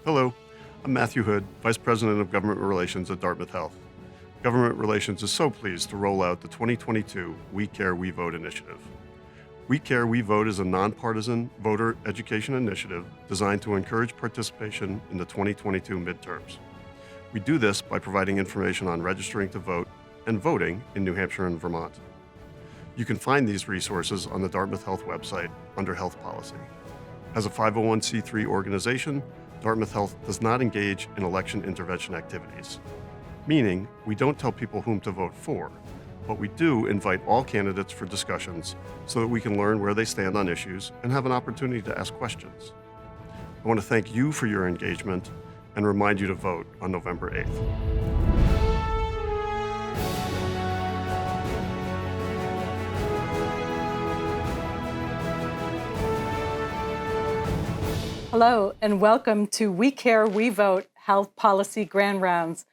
Hello, I'm Matthew Hood, Vice President of Government Relations at Dartmouth Health. Government Relations is so pleased to roll out the 2022 We Care, We Vote initiative. We Care, We Vote is a nonpartisan voter education initiative designed to encourage participation in the 2022 midterms. We do this by providing information on registering to vote and voting in New Hampshire and Vermont. You can find these resources on the Dartmouth Health website under Health Policy. As a 501c3 organization, Dartmouth Health does not engage in election intervention activities, meaning we don't tell people whom to vote for, but we do invite all candidates for discussions so that we can learn where they stand on issues and have an opportunity to ask questions. I want to thank you for your engagement and remind you to vote on November 8th. Hello, and welcome to We Care, We Vote Health Policy Grand Rounds.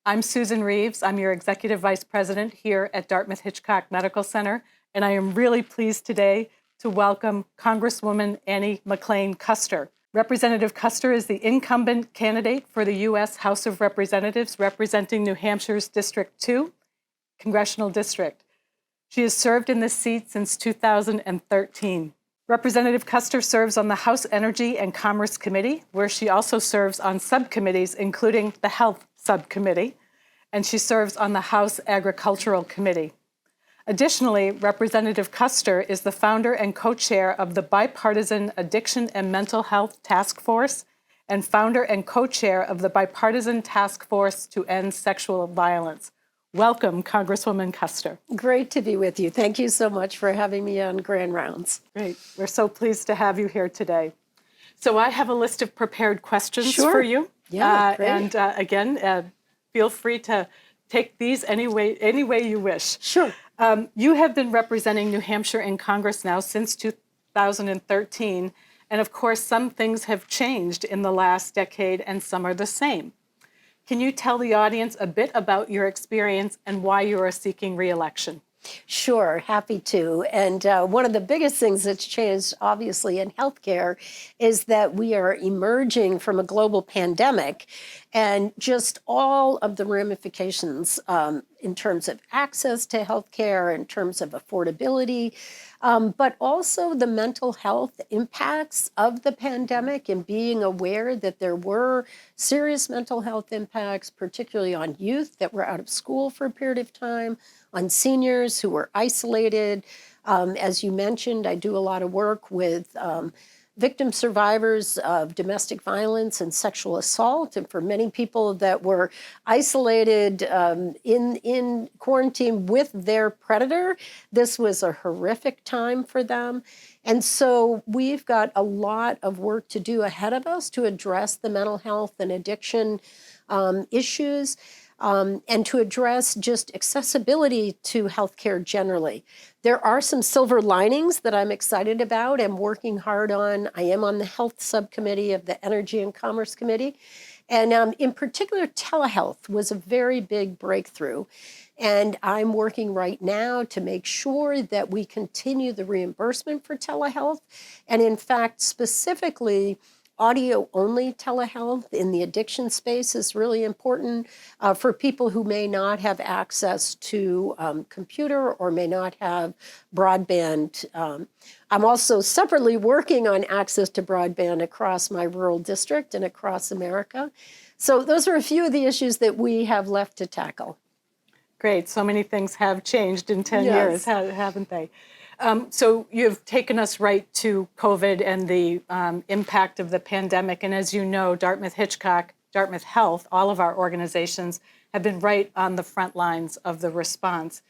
I'm Susan Reeves. I'm your Executive Vice President here at Dartmouth Hitchcock Medical Center, and I am really pleased today to welcome Congresswoman Annie McClain Kuster. Representative Kuster is the incumbent candidate for the U.S. House of Representatives representing New Hampshire's District 2 Congressional District. She has served in this seat since 2013. Representative Kuster serves on the House Energy and Commerce Committee, where she also serves on subcommittees, including the Health Subcommittee, and she serves on the House Agricultural Committee. Additionally, Representative Kuster is the founder and co-chair of the Bipartisan Addiction and Mental Health Task Force and founder and co-chair of the Bipartisan Task Force to End Sexual Violence. Welcome, Congresswoman Kuster. Great to be with you. Thank you so much for having me on Grand Rounds. Great. We're so pleased to have you here today. So I have a list of prepared questions Sure. for you. Yeah, great. And again, feel free to take these any way you wish. Sure. You have been representing New Hampshire in Congress now since 2013. And of course, some things have changed in the last decade and some are the same. Can you tell the audience a bit about your experience and why you are seeking re-election? Sure, happy to. And one of the biggest things that's changed, obviously, in healthcare is that we are emerging from a global pandemic and just all of the ramifications in terms of access to healthcare, in terms of affordability, but also the mental health impacts of the pandemic and being aware that there were serious mental health impacts, particularly on youth that were out of school for a period of time, on seniors who were isolated. As you mentioned, I do a lot of work with victim survivors of domestic violence and sexual assault. And for many people that were isolated in quarantine with their predator, this was a horrific time for them. And so we've got a lot of work to do ahead of us to address the mental health and addiction issues. And to address just accessibility to healthcare generally. There are some silver linings that I'm excited about and working hard on. I am on the Health Subcommittee of the Energy and Commerce Committee. And in particular, telehealth was a very big breakthrough. And I'm working right now to make sure that we continue the reimbursement for telehealth. And in fact, specifically, audio-only telehealth in the addiction space is really important for people who may not have access to computer or may not have broadband. I'm also separately working on access to broadband across my rural district and across America. So those are a few of the issues that we have left to tackle. Great. So many things have changed in 10 Yes. years, haven't they? So you've taken us right to COVID and the impact of the pandemic. And as you know, Dartmouth Hitchcock, Dartmouth Health, all of our organizations have been right on the front lines of the response.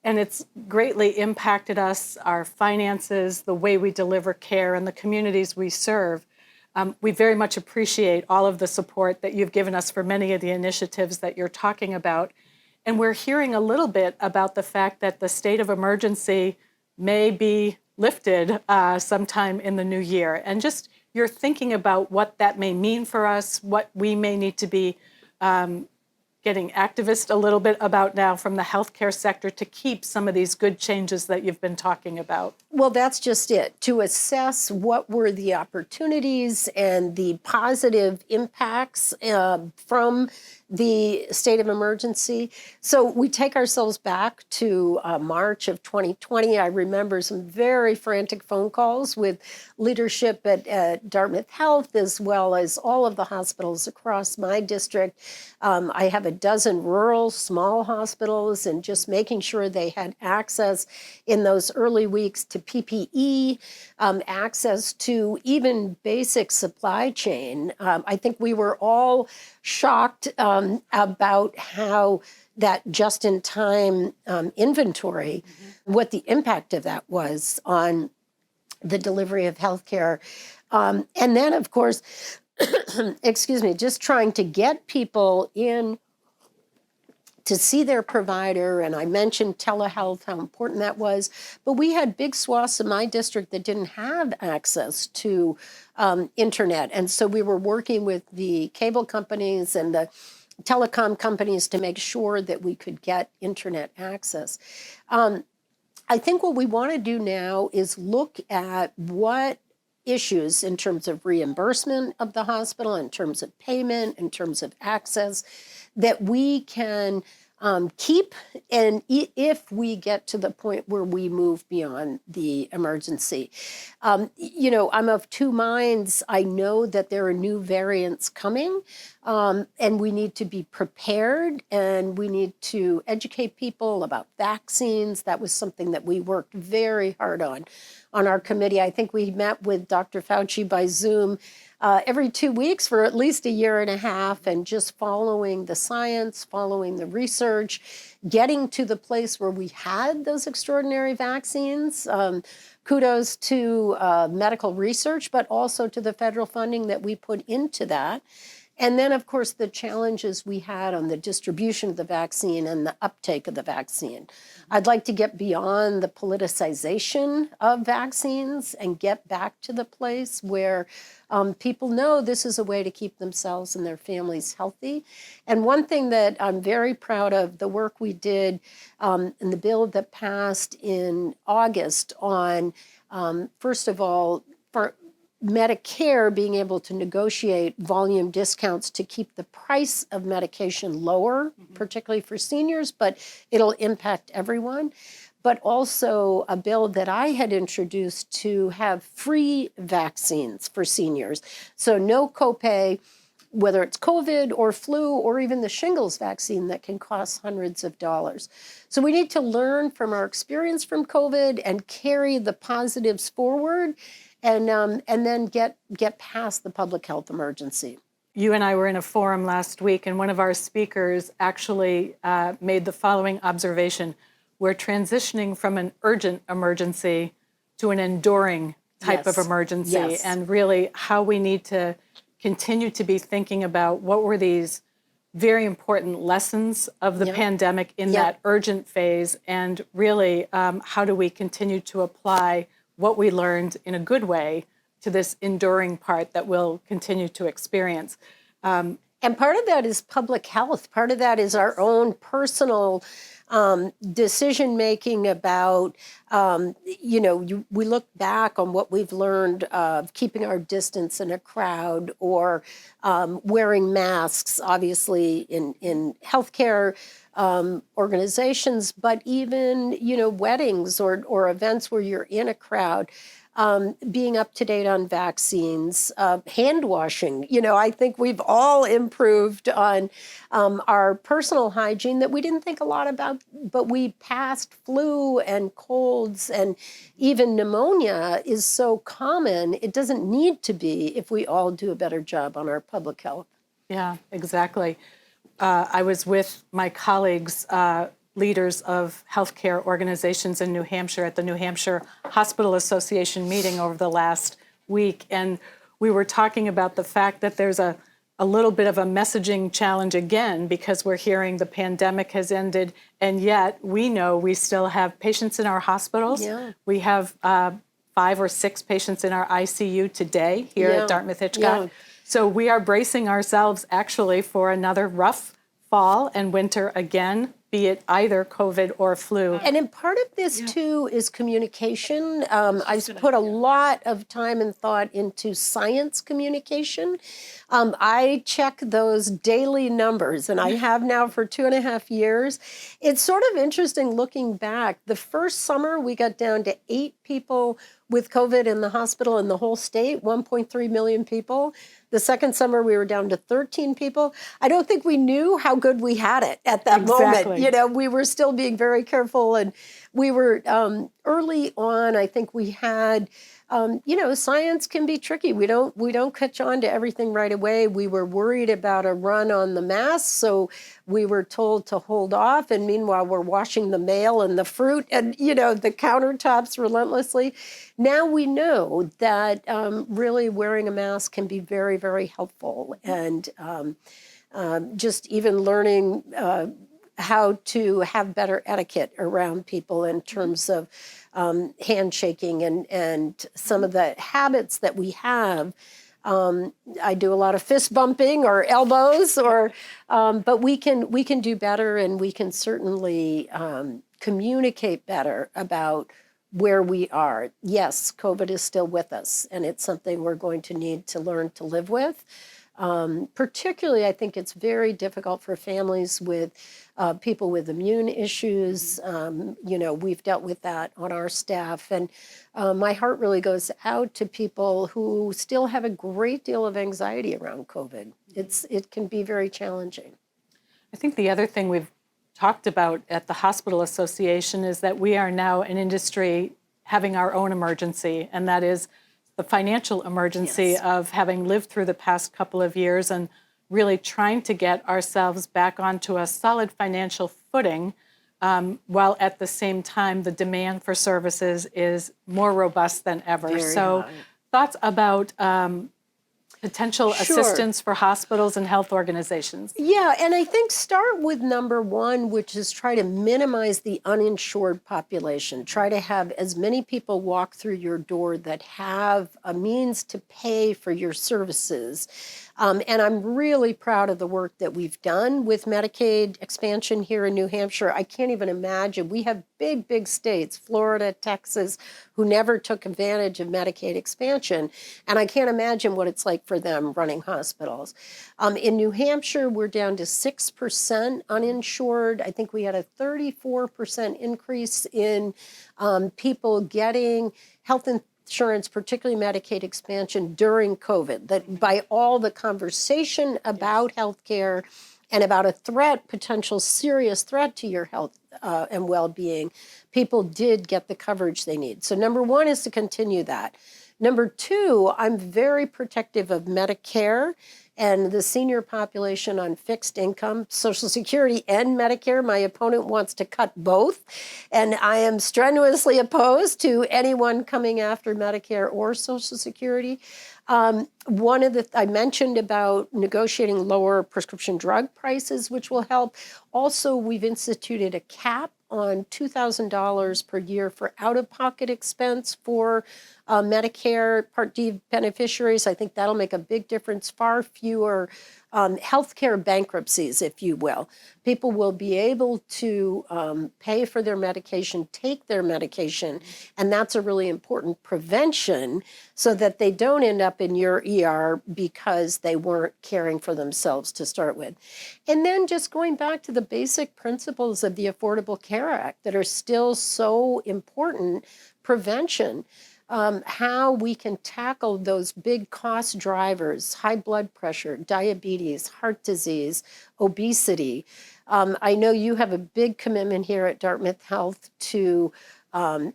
And it's greatly impacted us, our finances, the way we deliver care, and the communities we serve. We very much appreciate all of the support that you've given us for many of the initiatives that you're talking about. And we're hearing a little bit about the fact that the state of emergency may be lifted sometime in the new year. And just you're thinking about what that may mean for us, what we may need to be getting activist a little bit about now from the healthcare sector to keep some of these good changes that you've been talking about? Well, that's just it, to assess what were the opportunities and the positive impacts from the state of emergency. So we take ourselves back to March of 2020. I remember some very frantic phone calls with leadership at Dartmouth Health, as well as all of the hospitals across my district. I have a dozen rural small hospitals, and just making sure they had access in those early weeks to PPE, access to even basic supply chain. I think we were all shocked about how that just-in-time inventory, what the impact of that was on the delivery of healthcare. And then, of course, excuse me, just trying to get people in to see their provider. And I mentioned telehealth, how important that was. But we had big swaths of my district that didn't have access to internet. And so we were working with the cable companies and the telecom companies to make sure that we could get internet access. I think what we want to do now is look at what issues in terms of reimbursement of the hospital, in terms of payment, in terms of access, that we can keep, and if we get to the point where we move beyond the emergency. You know, I'm of two minds. I know that there are new variants coming, and we need to be prepared, and we need to educate people about vaccines. That was something that we worked very hard on our committee. I think we met with Dr. Fauci by Zoom every 2 weeks for at least a year and a half, and just following the science, following the research, getting to the place where we had those extraordinary vaccines. Kudos to medical research, but also to the federal funding that we put into that. And then, of course, the challenges we had on the distribution of the vaccine and the uptake of the vaccine. I'd like to get beyond the politicization of vaccines and get back to the place where people know this is a way to keep themselves and their families healthy. And one thing that I'm very proud of, the work we did in the bill that passed in August on, first of all, for Medicare being able to negotiate volume discounts to keep the price of medication lower, particularly for seniors, but it'll impact everyone. But also a bill that I had introduced to have free vaccines for seniors. So no copay, whether it's COVID or flu or even the shingles vaccine that can cost hundreds of dollars. So we need to learn from our experience from COVID and carry the positives forward, and then get past the public health emergency. You and I were in a forum last week, and one of our speakers actually made the following observation. We're transitioning from an urgent emergency to an enduring type of emergency, and really how we need to continue to be thinking about what were these very important lessons of the pandemic in that urgent phase, and really how do we continue to apply what we learned in a good way to this enduring part that we'll continue to experience. And part of that is public health. Part of that is our own personal decision-making about, we look back on what we've learned of keeping our distance in a crowd, or wearing masks, obviously in healthcare organizations, but even, weddings or events where you're in a crowd. Being up to date on vaccines, hand washing. I think we've all improved on our personal hygiene that we didn't think a lot about, but we passed flu and colds, and even pneumonia is so common. It doesn't need to be if we all do a better job on our public health. Yeah, exactly. I was with my colleagues, leaders of healthcare organizations in New Hampshire at the New Hampshire Hospital Association meeting over the last week. And we were talking about the fact that there's a little bit of a messaging challenge again, because we're hearing the pandemic has ended, and yet we know we still have patients in our hospitals. Yeah. We have 5 or 6 patients in our ICU today here at Dartmouth Hitchcock. Yeah. So we are bracing ourselves actually for another rough fall and winter again, be it either COVID or flu. And in part of this too is communication. I've put a lot of time and thought into science communication. I check those daily numbers, and I have now for 2.5 years. It's sort of interesting looking back. The first summer, we got down to 8 people with COVID in the hospital in the whole state, 1.3 million people. The second summer, we were down to 13 people. I don't think we knew how good we had it at that moment. You know, we were still being very careful, and we were early on. I think we had, you know, science can be tricky. We don't catch on to everything right away. We were worried about a run on the masks, so we were told to hold off. And meanwhile, we're washing the mail and the fruit and, you know, the countertops relentlessly. Now we know that really wearing a mask can be very, very helpful. And just even learning how to have better etiquette around people in terms of handshaking and some of the habits that we have. I do a lot of fist bumping or elbows, or but we can do better, and we can certainly communicate better about where we are. Yes, COVID is still with us, and it's something we're going to need to learn to live with. Particularly, I think it's very difficult for families with people with immune issues. You know, we've dealt with that on our staff. And my heart really goes out to people who still have a great deal of anxiety around COVID. It can be very challenging. I think the other thing we've talked about at the Hospital Association is that we are now an industry having our own emergency, and that is the financial emergency of having lived through the past couple of years and really trying to get ourselves back onto a solid financial footing, while at the same time the demand for services is more robust than ever. Very high. Thoughts about potential assistance for hospitals and health organizations? Yeah, and I think start with number one, which is try to minimize the uninsured population. Try to have as many people walk through your door that have a means to pay for your services. And I'm really proud of the work that we've done with Medicaid expansion here in New Hampshire. I can't even imagine. We have big, big states, Florida, Texas, who never took advantage of Medicaid expansion. And I can't imagine what it's like for them running hospitals. In New Hampshire, we're down to 6% uninsured. I think we had a 34% increase in people getting health insurance, particularly Medicaid expansion during COVID, that by all the conversation about healthcare and about a threat, potential serious threat to your health and well-being, people did get the coverage they need. So number one is to continue that. Number two, I'm very protective of Medicare and the senior population on fixed income, Social Security and Medicare. My opponent wants to cut both, and I am strenuously opposed to anyone coming after Medicare or Social Security. One of the, I mentioned about negotiating lower prescription drug prices, which will help. Also, we've instituted a cap on $2,000 per year for out-of-pocket expense for Medicare Part D beneficiaries. I think that'll make a big difference. Far fewer healthcare bankruptcies, if you will. People will be able to pay for their medication, take their medication, and that's a really important prevention so that they don't end up in your ER because they weren't caring for themselves to start with. And then just going back to the basic principles of the Affordable Care Act that are still so important, prevention. How we can tackle those big cost drivers, high blood pressure, diabetes, heart disease, obesity. I know you have a big commitment here at Dartmouth Health to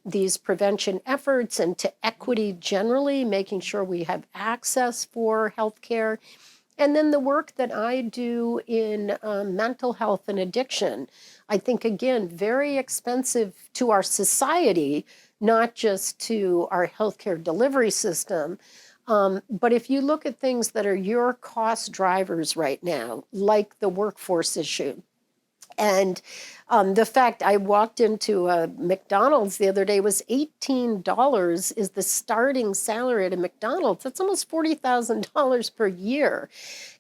these prevention efforts and to equity generally, making sure we have access for healthcare. And then the work that I do in mental health and addiction, I think, again, very expensive to our society, not just to our healthcare delivery system. But if you look at things that are your cost drivers right now, like the workforce issue, and the fact I walked into a McDonald's the other day was $18 is the starting salary at a McDonald's. That's almost $40,000 per year.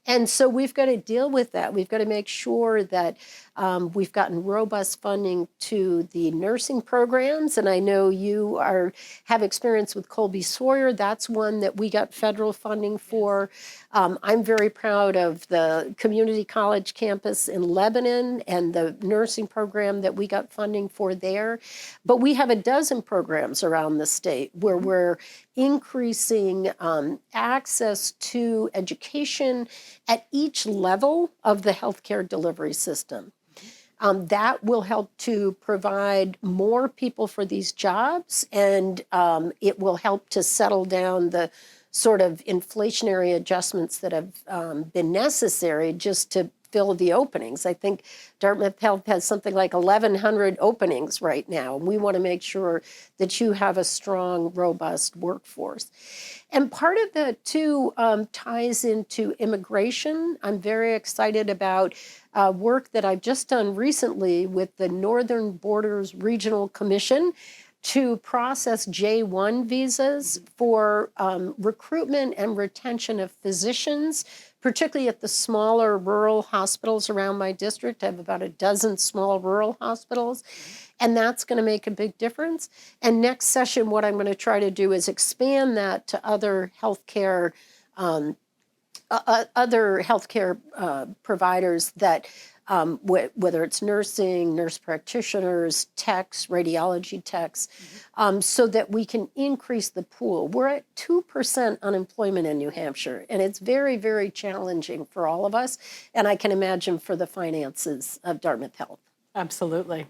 And so we've got to deal with that. We've got to make sure that we've gotten robust funding to the nursing programs. And I know you have experience with Colby Sawyer. That's one that we got federal funding for. I'm very proud of the community college campus in Lebanon and the nursing program that we got funding for there. But we have a dozen programs around the state where we're increasing access to education at each level of the healthcare delivery system. That will help to provide more people for these jobs, and it will help to settle down the sort of inflationary adjustments that have been necessary just to fill the openings. I think Dartmouth Health has something like 1,100 openings right now, and we want to make sure that you have a strong, robust workforce. And part of that, too, ties into immigration. I'm very excited about work that I've just done recently with the Northern Borders Regional Commission to process J-1 visas for recruitment and retention of physicians, particularly at the smaller rural hospitals around my district. I have about a dozen small rural hospitals, and that's going to make a big difference. And next session, what I'm going to try to do is expand that to other healthcare providers that whether it's nursing, nurse practitioners, techs, radiology techs, so that we can increase the pool. We're at 2% unemployment in New Hampshire, and it's very, very challenging for all of us, and I can imagine for the finances of Dartmouth Health. Absolutely.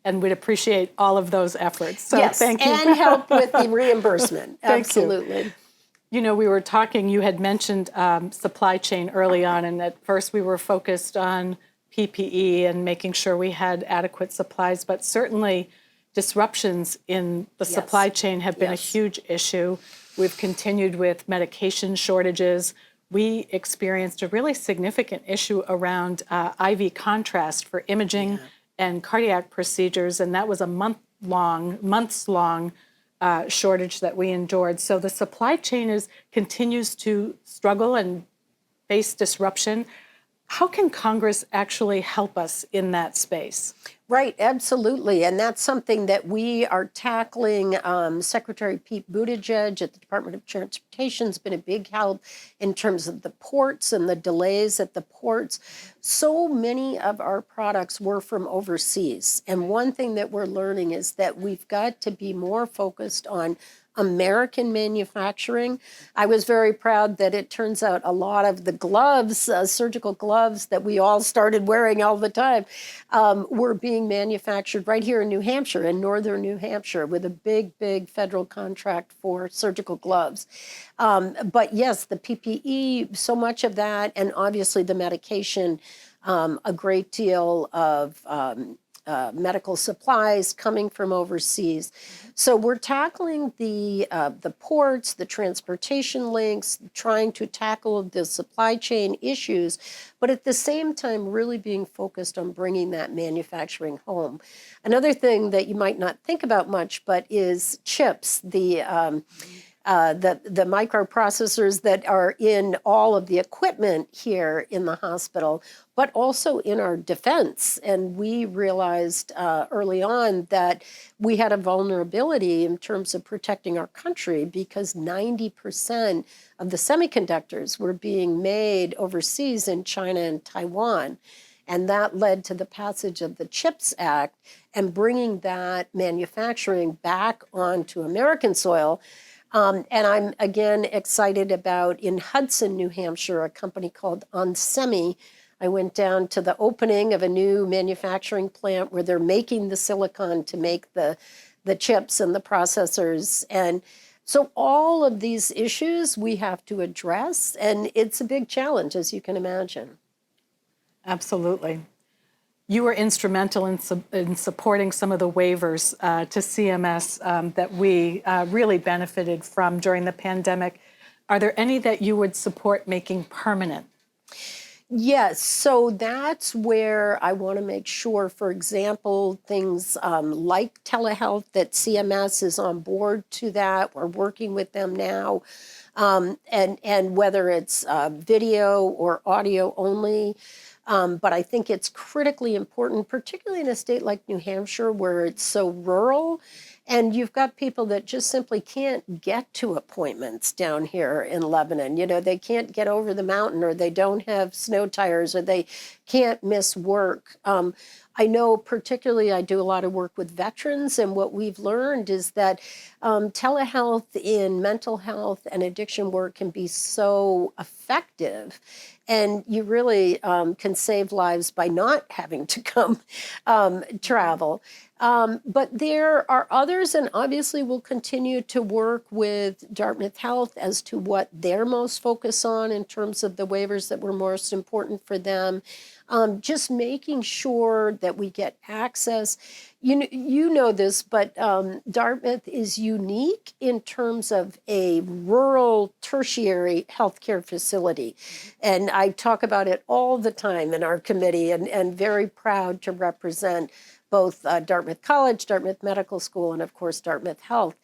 And we'd appreciate all of those efforts. So yes, thank you. And help with the reimbursement. Absolutely. You know, we were talking, you had mentioned supply chain early on, and at first we were focused on PPE and making sure we had adequate supplies, but certainly disruptions in the supply chain have been a huge issue. We've continued with medication shortages. We experienced a really significant issue around IV contrast for imaging and cardiac procedures, and that was a months-long shortage that we endured. So the supply chain continues to struggle and face disruption. How can Congress actually help us in that space? Right, absolutely. And that's something that we are tackling. Secretary Pete Buttigieg at the Department of Transportation has been a big help in terms of the ports and the delays at the ports. So many of our products were from overseas. And one thing that we're learning is that we've got to be more focused on American manufacturing. I was very proud that it turns out a lot of the gloves, surgical gloves that we all started wearing all the time, were being manufactured right here in New Hampshire, in northern New Hampshire, with a big, big federal contract for surgical gloves. But yes, the PPE, so much of that, and obviously the medication, a great deal of medical supplies coming from overseas. So we're tackling the ports, the transportation links, trying to tackle the supply chain issues, but at the same time really being focused on bringing that manufacturing home. Another thing that you might not think about much, but is chips, the microprocessors that are in all of the equipment here in the hospital, but also in our defense. And we realized early on that we had a vulnerability in terms of protecting our country because 90% of the semiconductors were being made overseas in China and Taiwan. And that led to the passage of the CHIPS Act and bringing that manufacturing back onto American soil. And I'm, again, excited about in Hudson, New Hampshire, a company called onsemi. I went down to the opening of a new manufacturing plant where they're making the silicon to make the chips and the processors. And so all of these issues we have to address, and it's a big challenge, as you can imagine. Absolutely. You were instrumental in supporting some of the waivers to CMS that we really benefited from during the pandemic. Are there any that you would support making permanent? Yes, so that's where I want to make sure, for example, things like telehealth, that CMS is on board to that. We're working with them now. and whether it's video or audio only. But I think it's critically important, particularly in a state like New Hampshire, where it's so rural. And you've got people that just simply can't get to appointments down here in Lebanon. You know, they can't get over the mountain, or they don't have snow tires, or they can't miss work. I know particularly I do a lot of work with veterans, and what we've learned is that telehealth in mental health and addiction work can be so effective. And you really can save lives by not having to come travel. But there are others, and obviously we'll continue to work with Dartmouth Health as to what they're most focused on in terms of the waivers that were most important for them. Just making sure that we get access. You know this, but Dartmouth is unique in terms of a rural tertiary healthcare facility. And I talk about it all the time in our committee, and very proud to represent both Dartmouth College, Dartmouth Medical School, and of course, Dartmouth Health.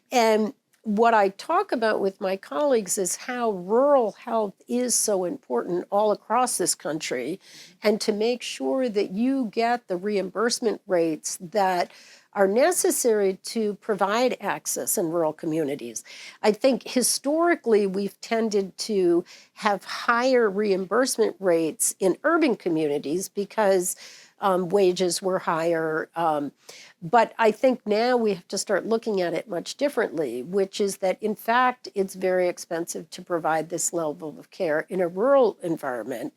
And what I talk about with my colleagues is how rural health is so important all across this country, and to make sure that you get the reimbursement rates that are necessary to provide access in rural communities. I think historically we've tended to have higher reimbursement rates in urban communities because wages were higher. But I think now we have to start looking at it much differently, which is that, in fact, it's very expensive to provide this level of care in a rural environment.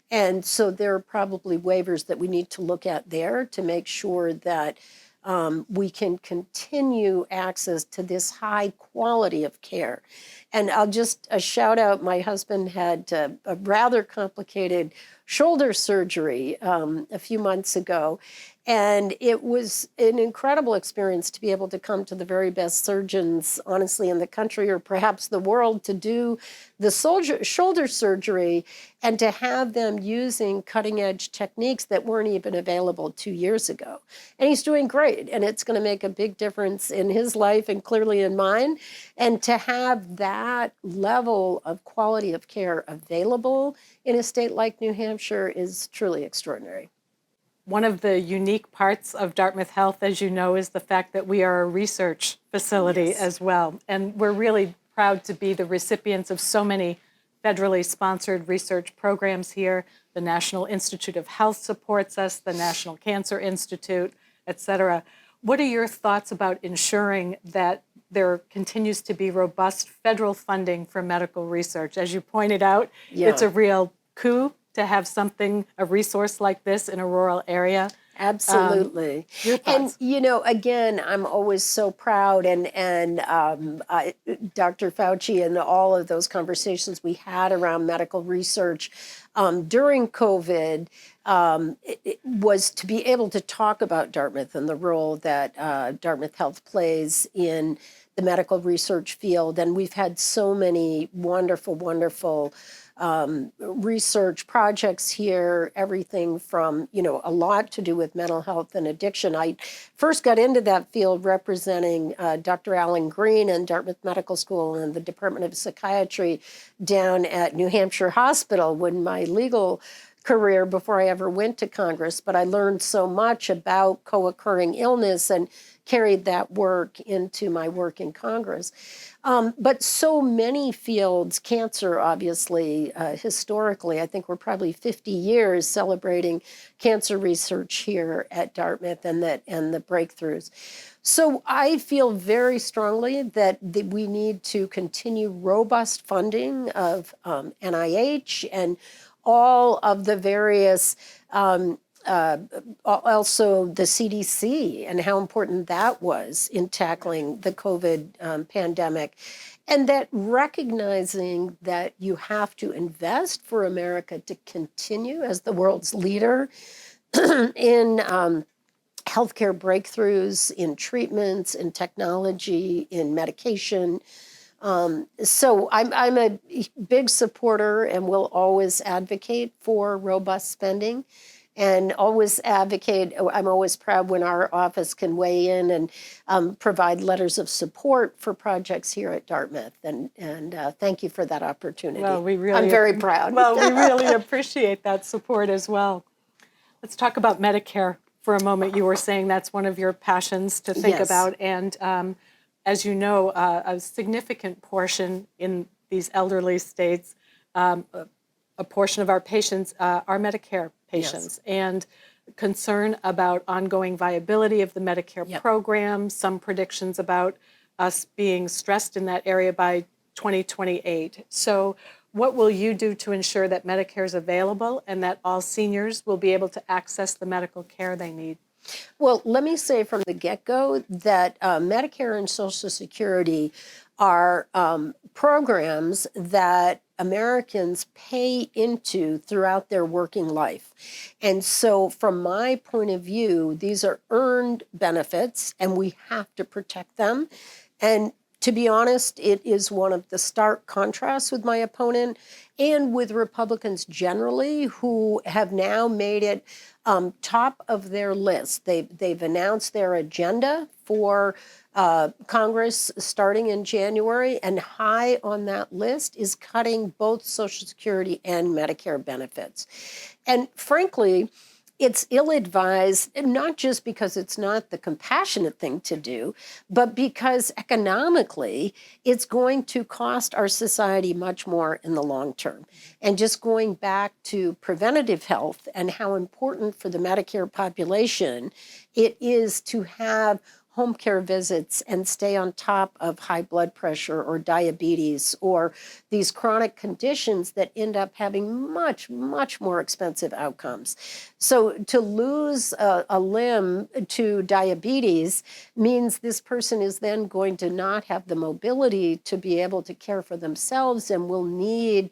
And so there are probably waivers that we need to look at there to make sure that we can continue access to this high quality of care. And I'll just shout out, my husband had a rather complicated shoulder surgery a few months ago. And it was an incredible experience to be able to come to the very best surgeons, honestly, in the country or perhaps the world, to do the shoulder surgery, and to have them using cutting edge techniques that weren't even available 2 years ago. And he's doing great, and it's going to make a big difference in his life and clearly in mine. And to have that level of quality of care available in a state like New Hampshire is truly extraordinary. One of the unique parts of Dartmouth Health, as you know, is the fact that we are a research facility Yes. as well. And we're really proud to be the recipients of so many federally sponsored research programs here. The National Institute of Health supports us, the National Cancer Institute, et cetera. What are your thoughts about ensuring that there continues to be robust federal funding for medical research? As you pointed out, it's a real coup to have something, a resource like this in a rural area. Absolutely. Your thoughts? And, again, I'm always so proud, and Dr. Fauci and all of those conversations we had around medical research during COVID it was to be able to talk about Dartmouth and the role that Dartmouth Health plays in the medical research field. And we've had so many wonderful, wonderful research projects here, everything from, a lot to do with mental health and addiction. I first got into that field representing Dr. Alan Green and Dartmouth Medical School and the Department of Psychiatry down at New Hampshire Hospital when my legal career, before I ever went to Congress. But I learned so much about co-occurring illness and carried that work into my work in Congress. But so many fields, cancer, obviously, historically, I think we're probably 50 years celebrating cancer research here at Dartmouth and the breakthroughs. So I feel very strongly that we need to continue robust funding of NIH and all of the various also the CDC and how important that was in tackling the COVID pandemic. And that recognizing that you have to invest for America to continue as the world's leader in healthcare breakthroughs, in treatments, in technology, in medication. So I'm a big supporter and will always advocate for robust spending. and always advocate. I'm always proud when our office can weigh in and provide letters of support for projects here at Dartmouth. And thank you for that opportunity. Well, I'm very proud. Well, we really appreciate that support as well. Let's talk about Medicare for a moment. You were saying that's one of your passions to think Yes. about. And as you know, a significant portion in these elderly states, a portion of our patients are Medicare patients. And concern about ongoing viability of the Medicare program, some predictions about us being stressed in that area by 2028. So what will you do to ensure that Medicare is available and that all seniors will be able to access the medical care they need? Well, let me say from the get-go that Medicare and Social Security are programs that Americans pay into throughout their working life. And so from my point of view, these are earned benefits and we have to protect them. And to be honest, it is one of the stark contrasts with my opponent and with Republicans generally, who have now made it top of their list. They've announced their agenda for Congress starting in January, and high on that list is cutting both Social Security and Medicare benefits. And frankly, it's ill-advised, not just because it's not the compassionate thing to do, but because economically, it's going to cost our society much more in the long term. And just going back to preventative health and how important for the Medicare population it is to have home care visits and stay on top of high blood pressure or diabetes or these chronic conditions that end up having much, much more expensive outcomes. So to lose a limb to diabetes means this person is then going to not have the mobility to be able to care for themselves and will need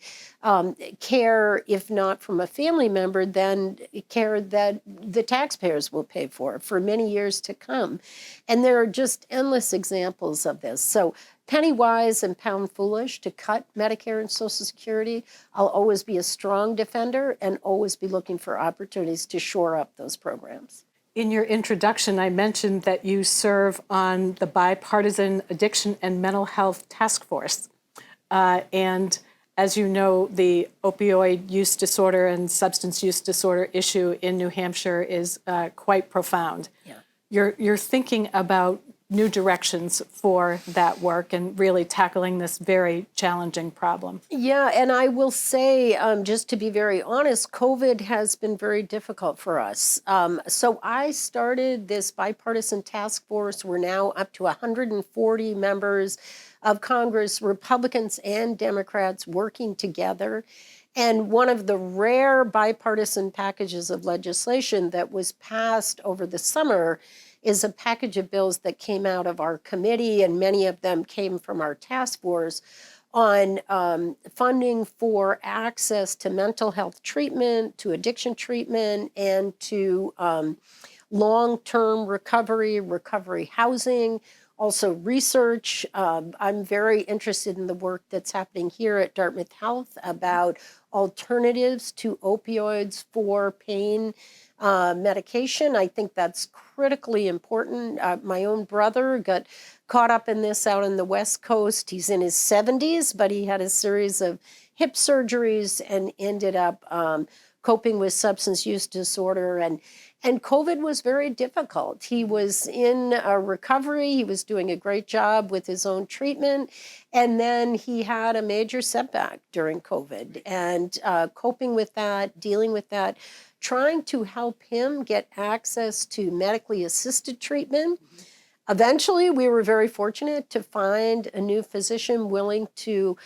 care, if not from a family member, then care that the taxpayers will pay for many years to come. And there are just endless examples of this. So penny wise and pound foolish to cut Medicare and Social Security. I'll always be a strong defender and always be looking for opportunities to shore up those programs. In your introduction, I mentioned that you serve on the Bipartisan Addiction and Mental Health Task Force. And as you know, the opioid use disorder and substance use disorder issue in New Hampshire is quite profound. Yeah. You're thinking about new directions for that work and really tackling this very challenging problem. Yeah, and I will say, just to be very honest, COVID has been very difficult for us. So I started this bipartisan task force. We're now up to 140 members of Congress, Republicans and Democrats working together. And one of the rare bipartisan packages of legislation that was passed over the summer is a package of bills that came out of our committee, and many of them came from our task force, on funding for access to mental health treatment, to addiction treatment, and to long-term recovery housing, also research. I'm very interested in the work that's happening here at Dartmouth Health about alternatives to opioids for pain medication. I think that's critically important. My own brother got caught up in this out on the West Coast. He's in his 70s, but he had a series of hip surgeries and ended up coping with substance use disorder. And COVID was very difficult. He was in recovery. He was doing a great job with his own treatment. And then he had a major setback during COVID. And coping with that, dealing with that, trying to help him get access to medically assisted treatment. Eventually, we were very fortunate to find a new physician willing to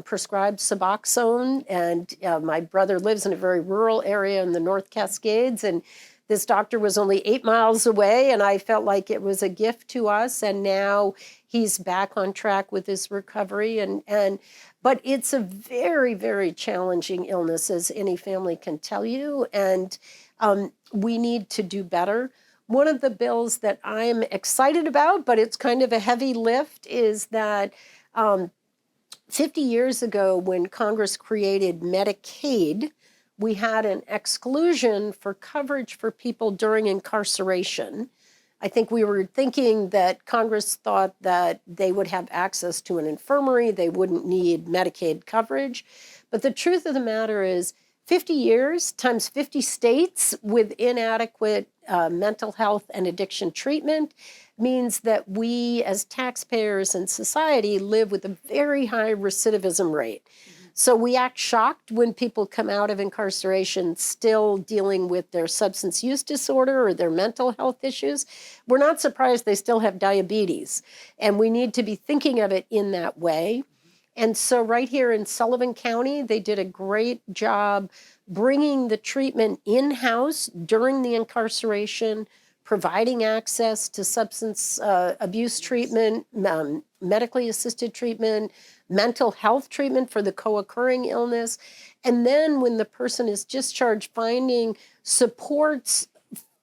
prescribe Suboxone. And my brother lives in a very rural area in the North Cascades, and this doctor was only 8 miles away, and I felt like it was a gift to us. And now he's back on track with his recovery. But it's a very, very challenging illness, as any family can tell you. And we need to do better. One of the bills that I'm excited about, but it's kind of a heavy lift, is that 50 years ago, when Congress created Medicaid, we had an exclusion for coverage for people during incarceration. I think we were thinking that Congress thought that they would have access to an infirmary, they wouldn't need Medicaid coverage. But the truth of the matter is, 50 years times 50 states with inadequate mental health and addiction treatment means that we as taxpayers and society live with a very high recidivism rate. So we act shocked when people come out of incarceration still dealing with their substance use disorder or their mental health issues. We're not surprised they still have diabetes. And we need to be thinking of it in that way. And so right here in Sullivan County, they did a great job bringing the treatment in-house during the incarceration, providing access to substance abuse treatment, medically assisted treatment, mental health treatment for the co-occurring illness. And then when the person is discharged, finding supports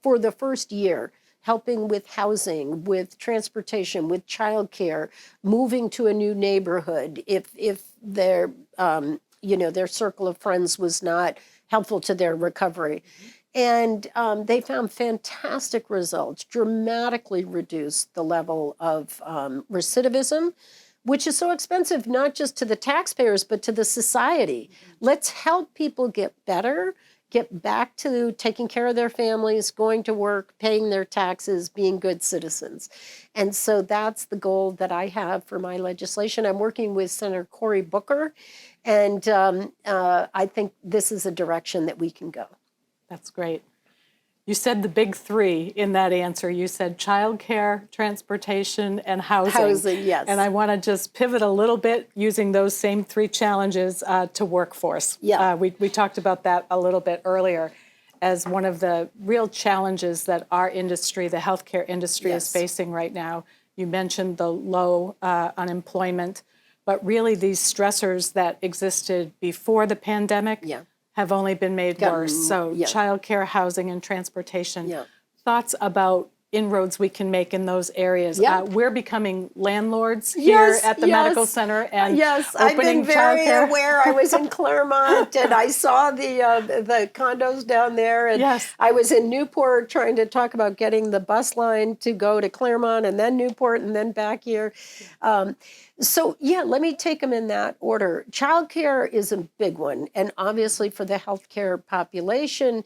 for the first year, helping with housing, with transportation, with childcare, moving to a new neighborhood if their their circle of friends was not helpful to their recovery. And they found fantastic results, dramatically reduced the level of recidivism, which is so expensive, not just to the taxpayers, but to the society. Let's help people get better, get back to taking care of their families, going to work, paying their taxes, being good citizens. And so that's the goal that I have for my legislation. I'm working with Senator Cory Booker, and I think this is a direction that we can go. That's great. You said the big three in that answer. You said childcare, transportation, and housing. Housing, yes. And I want to just pivot a little bit using those same three challenges to workforce. Yeah. We talked about that a little bit earlier as one of the real challenges that our industry, the healthcare industry, is facing right now. You mentioned the low unemployment, but really these stressors that existed before the pandemic have only been made worse. So childcare, housing, and transportation. Thoughts about inroads we can make in those areas. We're becoming landlords here at the medical center and I've been very aware. I was in Claremont and I saw the condos down there. And I was in Newport trying to talk about getting the bus line to go to Claremont and then Newport and then back here. So let me take them in that order. Childcare is a big one. And obviously for the healthcare population,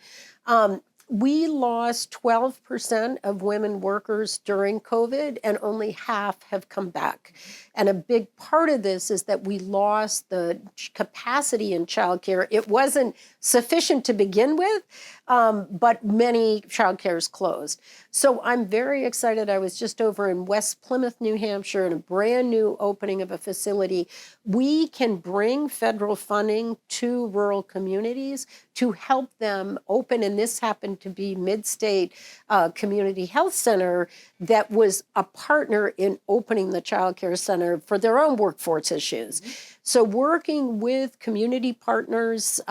we lost 12% of women workers during COVID, and only half have come back. And a big part of this is that we lost the capacity in childcare. It wasn't sufficient to begin with, but many childcares closed. So I'm very excited. I was just over in West Plymouth, New Hampshire, in a brand new opening of a facility. We can bring federal funding to rural communities to help them open, and this happened to be Mid-State Community Health Center that was a partner in opening the child care center for their own workforce issues. So working with community partners,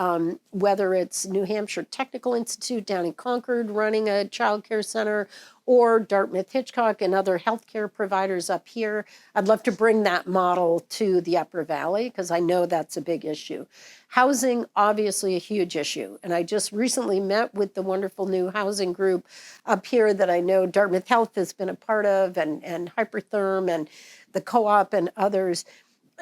whether it's New Hampshire Technical Institute down in Concord running a child care center, or Dartmouth Hitchcock and other healthcare providers up here, I'd love to bring that model to the Upper Valley because I know that's a big issue. Housing, obviously a huge issue. And I just recently met with the wonderful new housing group up here that I know Dartmouth Health has been a part of, and Hypertherm and the co-op and others,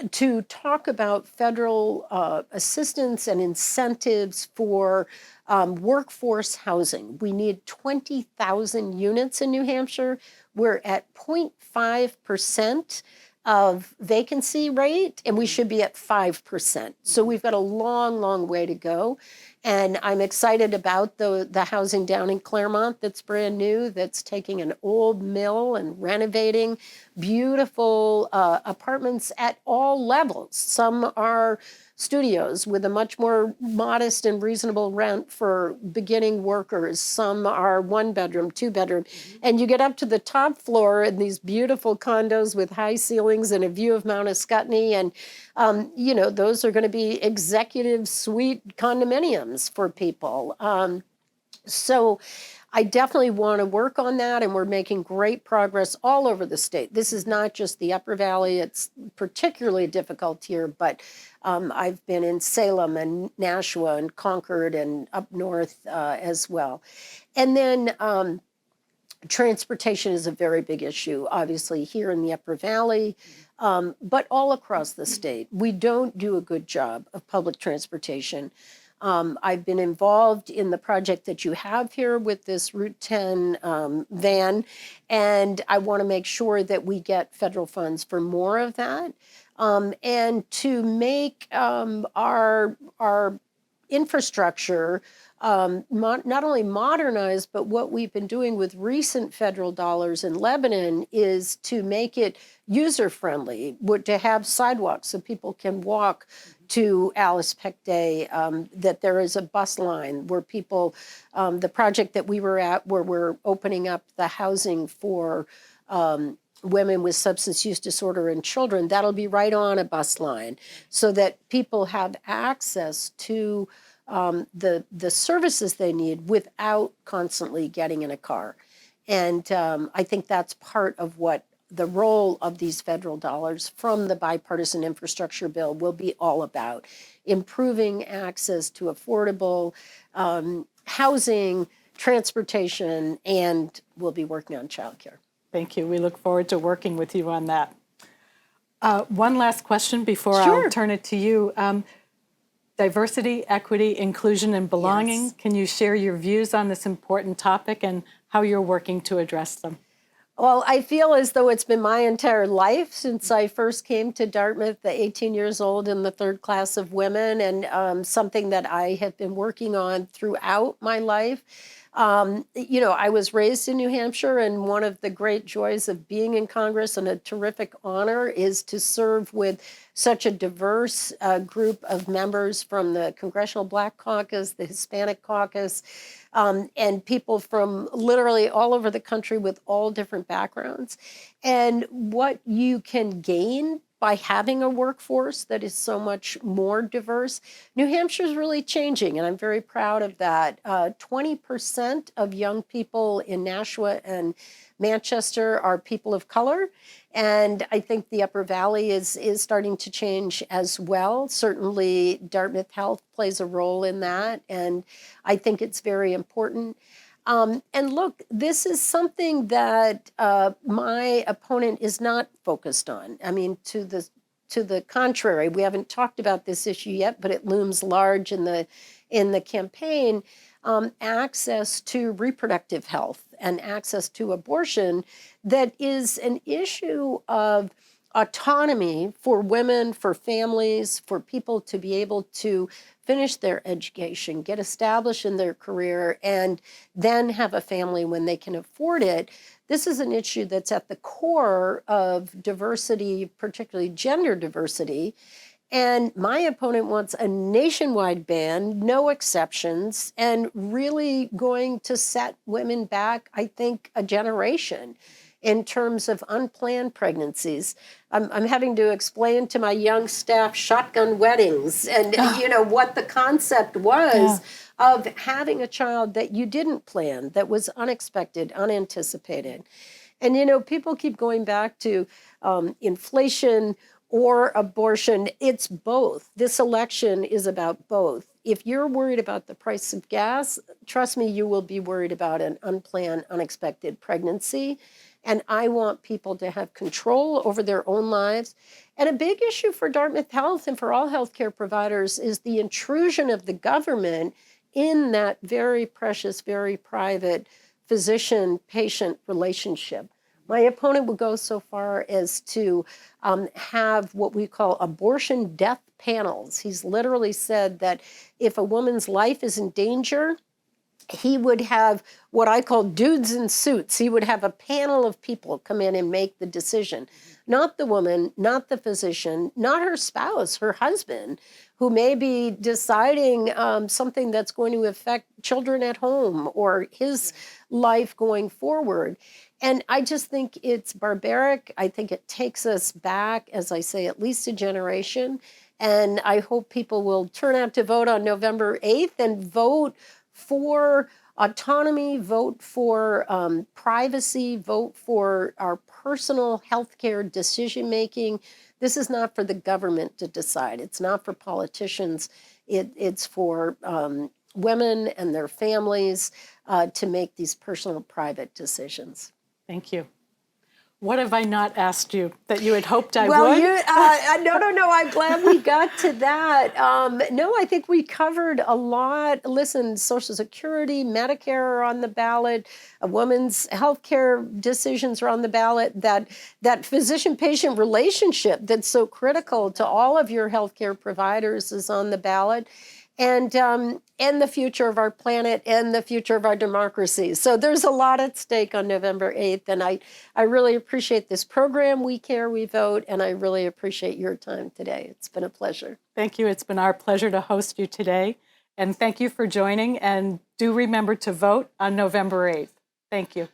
to talk about federal assistance and incentives for workforce housing. We need 20,000 units in New Hampshire. We're at 0.5% of vacancy rate, and we should be at 5%. So we've got a long, long way to go. And I'm excited about the housing down in Claremont that's brand new, that's taking an old mill and renovating beautiful apartments at all levels. Some are studios with a much more modest and reasonable rent for beginning workers. Some are 1 bedroom, 2 bedroom. And you get up to the top floor in these beautiful condos with high ceilings and a view of Mount Ascutney. And, those are going to be executive suite condominiums for people. So I definitely want to work on that, and we're making great progress all over the state. This is not just the Upper Valley, it's particularly difficult here, but I've been in Salem and Nashua and Concord and up north as well. And then transportation is a very big issue, obviously, here in the Upper Valley, but all across the state. We don't do a good job of public transportation. I've been involved in the project that you have here with this Route 10 van, and I want to make sure that we get federal funds for more of that, and to make our infrastructure not only modernized, but what we've been doing with recent federal dollars in Lebanon is to make it user-friendly, to have sidewalks so people can walk to Alice Peck Day, that there is a bus line where people, the project that we were at where we're opening up the housing for women with substance use disorder and children, that'll be right on a bus line so that people have access to the services they need without constantly getting in a car. And I think that's part of what the role of these federal dollars from the bipartisan infrastructure bill will be all about: improving access to affordable housing, transportation, and we'll be working on childcare. Thank you. We look forward to working with you on that. One last question before Sure. I'll turn it to you. Diversity, equity, inclusion, and belonging. Yes. Can you share your views on this important topic and how you're working to address them? Well, I feel as though it's been my entire life since I first came to Dartmouth, at 18 years old in the third class of women, and something that I have been working on throughout my life. I was raised in New Hampshire, and one of the great joys of being in Congress and a terrific honor is to serve with such a diverse group of members from the Congressional Black Caucus, the Hispanic Caucus, and people from literally all over the country with all different backgrounds. And what you can gain by having a workforce that is so much more diverse. New Hampshire is really changing, and I'm very proud of that. 20% of young people in Nashua and Manchester are people of color, and I think the Upper Valley is starting to change as well. Certainly, Dartmouth Health plays a role in that, and I think it's very important. And look, this is something that my opponent is not focused on. I mean, to the contrary, we haven't talked about this issue yet, but it looms large in the campaign. Access to reproductive health and access to abortion, that is an issue of autonomy for women, for families, for people to be able to finish their education, get established in their career, and then have a family when they can afford it. This is an issue that's at the core of diversity, particularly gender diversity. And my opponent wants a nationwide ban, no exceptions, and really going to set women back, I think, a generation in terms of unplanned pregnancies. I'm having to explain to my young staff shotgun weddings and what the concept was of having a child that you didn't plan, that was unexpected, unanticipated. And people keep going back to inflation or abortion. It's both. This election is about both. If you're worried about the price of gas, trust me, you will be worried about an unplanned, unexpected pregnancy. And I want people to have control over their own lives. And a big issue for Dartmouth Health and for all healthcare providers is the intrusion of the government in that very precious, very private physician-patient relationship. My opponent would go so far as to have what we call abortion death panels. He's literally said that if a woman's life is in danger, he would have what I call dudes in suits. He would have a panel of people come in and make the decision. Not the woman, not the physician, not her spouse, her husband, who may be deciding something that's going to affect children at home or his life going forward. And I just think it's barbaric. I think it takes us back, as I say, at least a generation. And I hope people will turn out to vote on November 8th and vote for autonomy, vote for privacy, vote for our personal healthcare decision making. This is not for the government to decide. It's not for politicians. It's for women and their families to make these personal, private decisions. Thank you. What have I not asked you that you had hoped I Well, would? no. I'm glad we got to that. No, I think we covered a lot. Listen, Social Security, Medicare are on the ballot. A woman's health care decisions are on the ballot. That physician-patient relationship that's so critical to all of your healthcare providers is on the ballot. And the future of our planet and the future of our democracy. So there's a lot at stake on November 8th. And I really appreciate this program, We Care, We Vote, and I really appreciate your time today. It's been a pleasure. Thank you. It's been our pleasure to host you today. And thank you for joining. And do remember to vote on November 8th. Thank you.